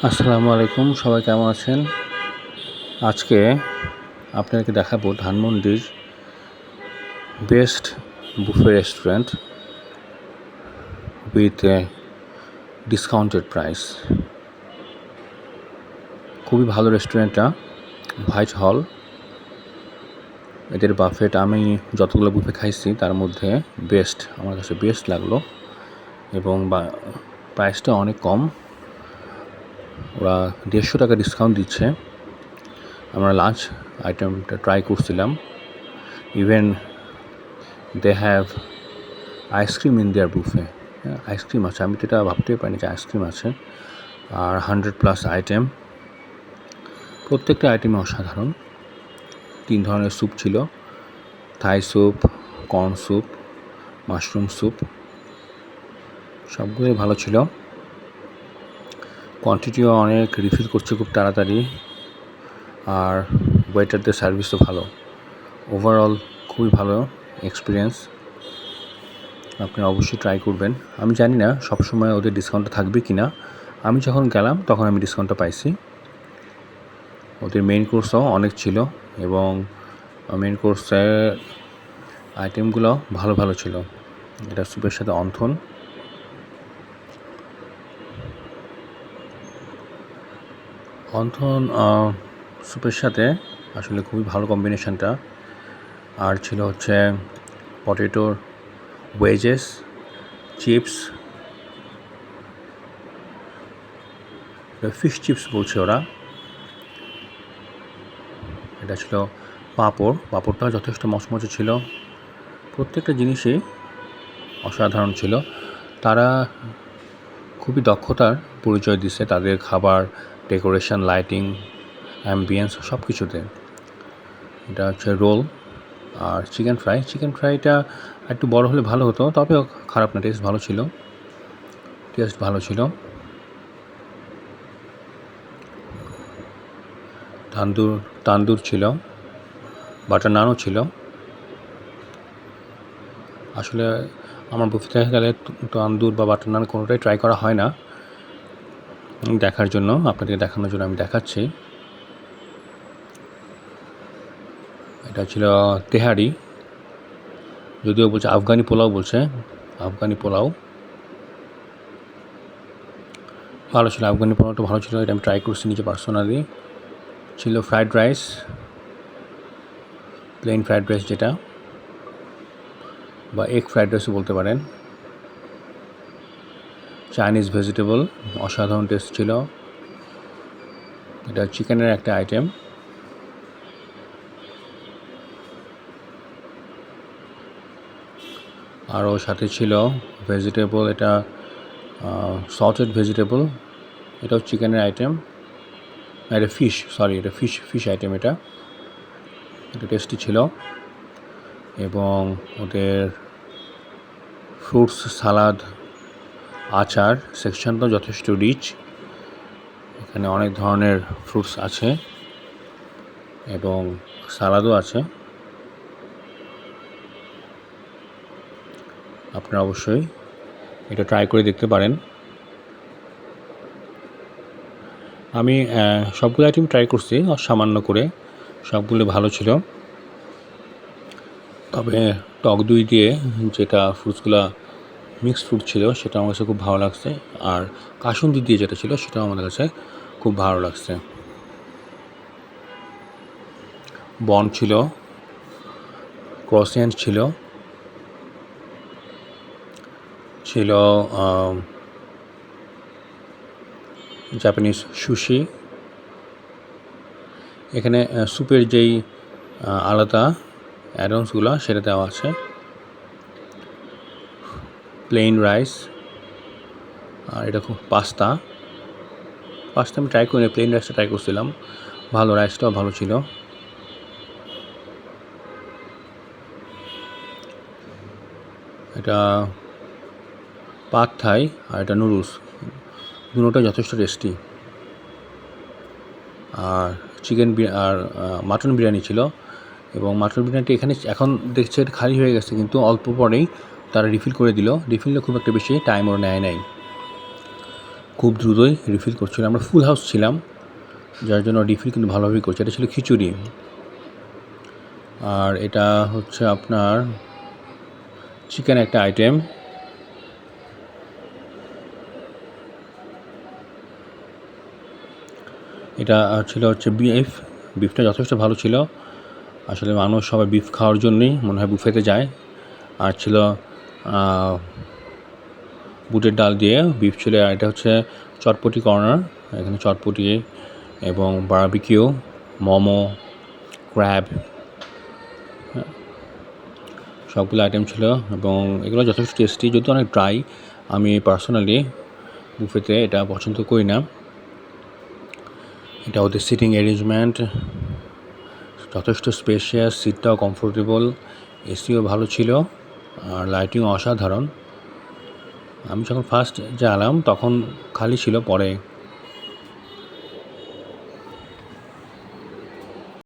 আসসালামু আলাইকুম, সবাই কেমন আছেন? আজকে আপনাদেরকে দেখাবো ধানমন্ডির best buffet restaurant with discounted price. খুবই ভালো রেস্টুরেন্টটা, হোয়াইট হল। এদের বাফেট আমি যতগুলো বুফে খাইছি তার মধ্যে বেস্ট, আমার কাছে বেস্ট লাগলো এবং প্রাইসটা অনেক কম। ওরা 150 টাকা ডিসকাউন্ট দিচ্ছে। আমরা লাঞ্চ আইটেমটা ট্রাই করছিলাম। Even they have ice cream in their buffet. Ice cream আছে, আমি তো এটা ভাবতেই পারিনি যে আইসক্রিম আছে। আর 100+ আইটেম, প্রত্যেকটা আইটেমই অসাধারণ। 3 ধরনের স্যুপ ছিল, Thai soup, corn soup, mushroom soup, সবগুলোই ভালো ছিল। কোয়ান্টিটিও অনেক, রিফিল করছে খুব তাড়াতাড়ি, আর ওয়েটারদের সার্ভিসও ভালো। ওভারঅল খুবই ভালো এক্সপিরিয়েন্স, আপনারা অবশ্যই ট্রাই করবেন। আমি জানি না সবসময় ওদের ডিসকাউন্টটা থাকবে কি না। আমি যখন গেলাম তখন আমি ডিসকাউন্টটা পাইছি। ওদের মেইন কোর্সও অনেক ছিল এবং মেইন কোর্সের আইটেমগুলো ভালো ভালো ছিল। এটা স্যুপের সাথে অন্থন, স্যুপের সাথে আসলে খুবই ভালো কম্বিনেশনটা। আর ছিল হচ্ছে পটেটোর ওয়েজেস, চিপস, ফিশ চিপস বলছে ওরা। এটা ছিল পাঁপড়টাও যথেষ্ট মচমচে ছিল। প্রত্যেকটা জিনিসই অসাধারণ ছিল। তারা খুবই দক্ষতার পরিচয় দিচ্ছে তাদের খাবার, ডেকোরেশন, লাইটিং, অ্যাম্বিয়েন্স সব কিছুতে। এটা হচ্ছে রোল আর চিকেন ফ্রাইটা একটু বড় হলে ভালো হতো, তবে খারাপ না, টেস্ট ভালো ছিল। তান্দুর ছিল, বাটার নানও ছিল। আসলে আমার বুফেতে গেলে তান্দুর বা বাটার নান কোনোটাই ট্রাই করা হয় না। আপনাদেরকে দেখানোর জন্য আমি দেখাচ্ছি। এটা ছিল তেহারি, যদিও বলছে আফগানি পোলাও, আফগানি পোলাও ভালো ছিল। আফগানি পোলাওটা ভালো ছিল, এটা আমি ট্রাই করছি নিজে পার্সোনালি। ছিল fried rice, plain fried rice যেটা, বা এগ ফ্রাইড রাইসও বলতে পারেন। চাইনিজ ভেজিটেবল, অসাধারণ টেস্ট ছিল। এটা চিকেনের একটা আইটেম। আরও সাথে ছিল ভেজিটেবল, এটা সল্টেড ভেজিটেবল, এটাও চিকেনের আইটেম। এটা ফিশ আইটেম। এটা টেস্টি ছিল। এবং ওদের ফ্রুটস, সালাদ, আচার সেকশনটাও যথেষ্ট রিচ। এখানে অনেক ধরনের ফ্রুটস আছে এবং সালাদও আছে। আপনারা অবশ্যই এটা ট্রাই করে দেখতে পারেন। আমি সবগুলো আইটেম ট্রাই করছি সামান্য করে, সবগুলো ভালো ছিল। তবে টক দই দিয়ে যেটা ফ্রুটসগুলো মিক্সড ফ্রুট ছিল সেটা আমার কাছে খুব ভালো লাগছে, আর কাসুন্দি দিয়ে যেটা ছিল সেটাও আমাদের কাছে খুব ভালো লাগছে। বন ছিল, ক্রসেন্ট ছিল জাপানিজ সুশি। এখানে স্যুপের যেই আলাদা অ্যাডন্সগুলো সেটা দেওয়া আছে। প্লেন রাইস, আর এটা খুব পাস্তা আমি ট্রাই করিনি, প্লেন রাইসটা ট্রাই করছিলাম, ভালো, রাইসটাও ভালো ছিল। এটা পাদ থাই আর এটা নুডলস, দুটোটাই যথেষ্ট টেস্টি। আর মাটন বিরিয়ানি ছিল, এবং মাটন বিরিয়ানিটা এখানে এখন দেখছে খালি হয়ে গেছে, কিন্তু অল্প পরেই তারা রিফিল করে দিল। রিফিলটা খুব একটা বেশি টাইম ওর নেয় নাই। খুব দ্রুতই রিফিল করছিল। আমরা ফুল হাউস ছিলাম, যার জন্য রিফিল কিন্তু ভালোভাবেই করছে। এটা ছিল খিচুড়ি, আর এটা হচ্ছে আপনার চিকেন একটা আইটেম। এটা ছিল হচ্ছে বিফটা যথেষ্ট ভালো ছিল। আসলে মানুষ সবাই বিফ খাওয়ার জন্যই মনে হয় বুফেতে যায়। আর ছিল বুটের ডাল দিয়ে বিফ ছিল। এটা হচ্ছে চটপটি কর্নার, এখানে চটপটি এবং বারবিকিউ, মোমো, ক্র্যাব, সবগুলো আইটেম ছিল এবং এগুলো যথেষ্ট টেস্টি, যদিও অনেক ড্রাই। আমি পার্সোনালি বুফেতে এটা পছন্দ করি না। এটা ওদের সিটিং অ্যারেঞ্জমেন্ট যথেষ্ট স্পেশিয়াস, সিটটাও কমফোর্টেবল, এসিও ভালো ছিল, আর লাইটিংও অসাধারণ। আমি যখন ফার্স্ট জ্বালাম তখন খালি ছিল, পরে